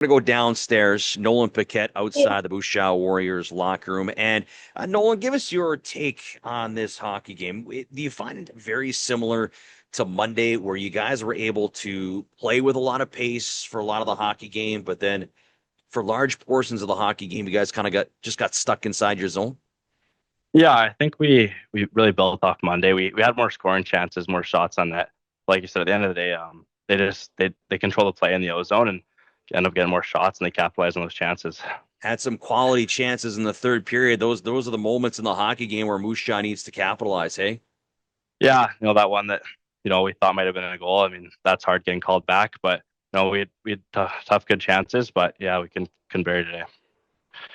To go downstairs. Nolan Paquette outside the Bouchard Warriors locker room. And Nolan, give us your take on this hockey game. Do you find it very similar to Monday, where you guys were able to play with a lot of pace for a lot of the hockey game, but then for large portions of the hockey game, you guys kind of got stuck inside your zone? Yeah, I think we really built off Monday. We had more scoring chances, more shots on net. Like you said, at the end of the day, they control the play in the ozone and end up getting more shots and they capitalize on those chances. Had some quality chances in the third period. Those are the moments in the hockey game where Moose Jaw needs to capitalize. Hey. Yeah, that one that we thought might have been a goal. I mean, that's hard getting called back, but we had tough good chances, but yeah, we can bury today.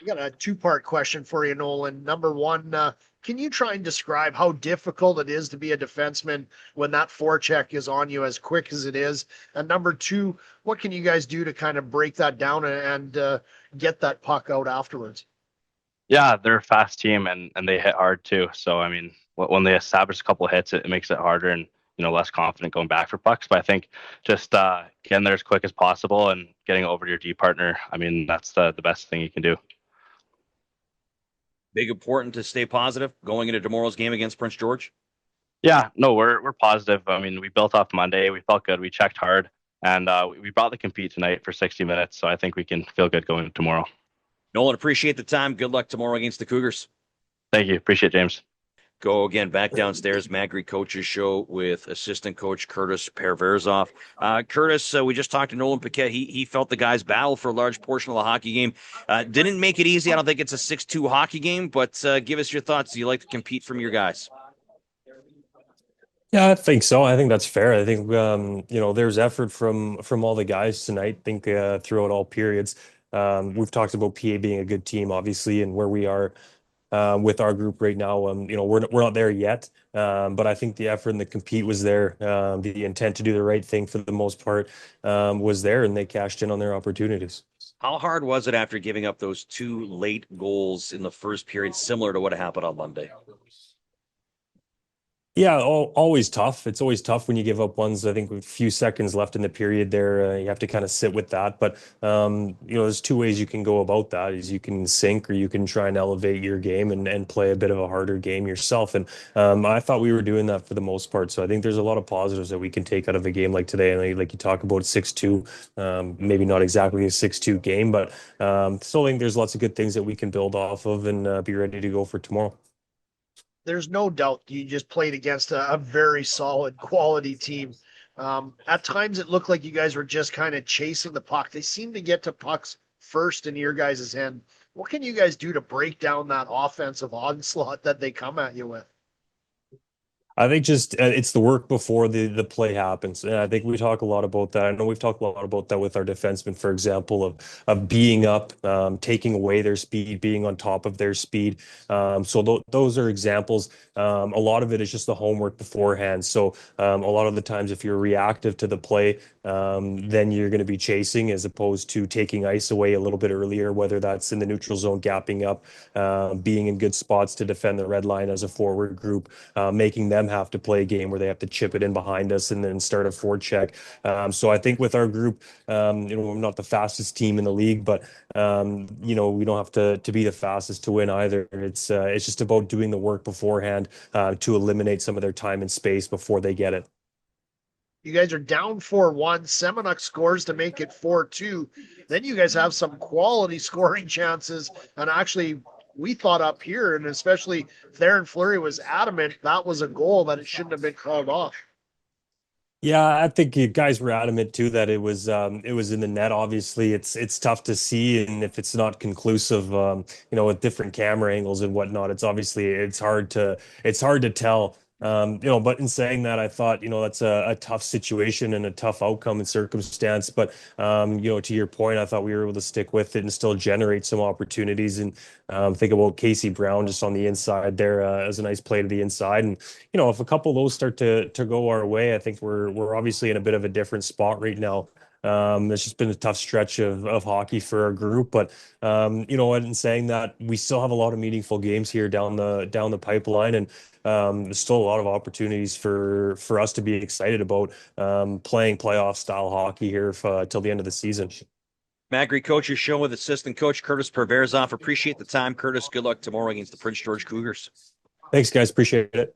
I got a two-part question for you, Nolan. Number one, can you try and describe how difficult it is to be a defenseman when that forecheck is on you as quick as it is? And number two, what can you guys do to kind of break that down and get that puck out afterwards? Yeah, they're a fast team and they hit hard too. So I mean, when they establish a couple of hits, it makes it harder and less confident going back for pucks. But I think just getting there as quick as possible and getting over to your D partner. I mean, that's the best thing you can do. Big important to stay positive going into tomorrow's game against Prince George. Yeah, no, we're positive. I mean, we built off Monday. We felt good. We checked hard, and we brought the compete tonight for 60 minutes. So I think we can feel good going tomorrow. Nolan, appreciate the time. Good luck tomorrow against the Cougars. Thank you. Appreciate it, James. Go again back downstairs. Magri Coaches Show with assistant coach Curtis Perverzov. Curtis, we just talked to Nolan Paquette. He felt the guys battle for a large portion of the hockey game. Didn't make it easy. I don't think it's a 6-2 hockey game, but give us your thoughts. Do you like to compete from your guys? Yeah, I think so. I think that's fair. I think there's effort from all the guys tonight. I think throughout all periods. We've talked about PA being a good team, obviously, and where we are with our group right now. We're not there yet, but I think the effort and the compete was there. The intent to do the right thing for the most part was there, and they cashed in on their opportunities. How hard was it after giving up those two late goals in the first period, similar to what happened on Monday? Yeah, always tough. It's always tough when you give up ones. I think with a few seconds left in the period there, you have to kind of sit with that. But there's two ways you can go about that: is you can sink or you can try and elevate your game and play a bit of a harder game yourself. And I thought we were doing that for the most part. So I think there's a lot of positives that we can take out of a game like today. And like you talk about 6-2, maybe not exactly a 6-2 game, but still think there's lots of good things that we can build off of and be ready to go for tomorrow. There's no doubt you just played against a very solid quality team. At times it looked like you guys were just kind of chasing the puck. They seem to get to pucks first in your guys' end. What can you guys do to break down that offensive onslaught that they come at you with? I think just it's the work before the play happens. And I think we talk a lot about that. I know we've talked a lot about that with our defensemen, for example, of being up, taking away their speed, being on top of their speed. So those are examples. A lot of it is just the homework beforehand. So a lot of the times, if you're reactive to the play, then you're going to be chasing as opposed to taking ice away a little bit earlier, whether that's in the neutral zone, gapping up, being in good spots to defend the red line as a forward group, making them have to play a game where they have to chip it in behind us and then start a forecheck. So I think with our group, we're not the fastest team in the league, but we don't have to be the fastest to win either. It's just about doing the work beforehand to eliminate some of their time and space before they get it. You guys are down 4-1. Semenuk scores to make it 4-2. Then you guys have some quality scoring chances. And actually, we thought up here, and especially Theron Fleury was adamant that was a goal, that it shouldn't have been called off. Yeah, I think you guys were adamant too that it was in the net. Obviously, it's tough to see, and if it's not conclusive, with different camera angles and whatnot, it's hard to tell. But in saying that, I thought that's a tough situation and a tough outcome and circumstance. But to your point, I thought we were able to stick with it and still generate some opportunities. And think about Casey Brown just on the inside there as a nice play to the inside. And if a couple of those start to go our way, I think we're obviously in a bit of a different spot right now. It's just been a tough stretch of hockey for our group, but in saying that, we still have a lot of meaningful games here down the pipeline, and there's still a lot of opportunities for us to be excited about playing playoff style hockey here till the end of the season. Magri Coaches Show with assistant coach Curtis Perverzov. Appreciate the time, Curtis. Good luck tomorrow against the Prince George Cougars. Thanks, guys. Appreciate it.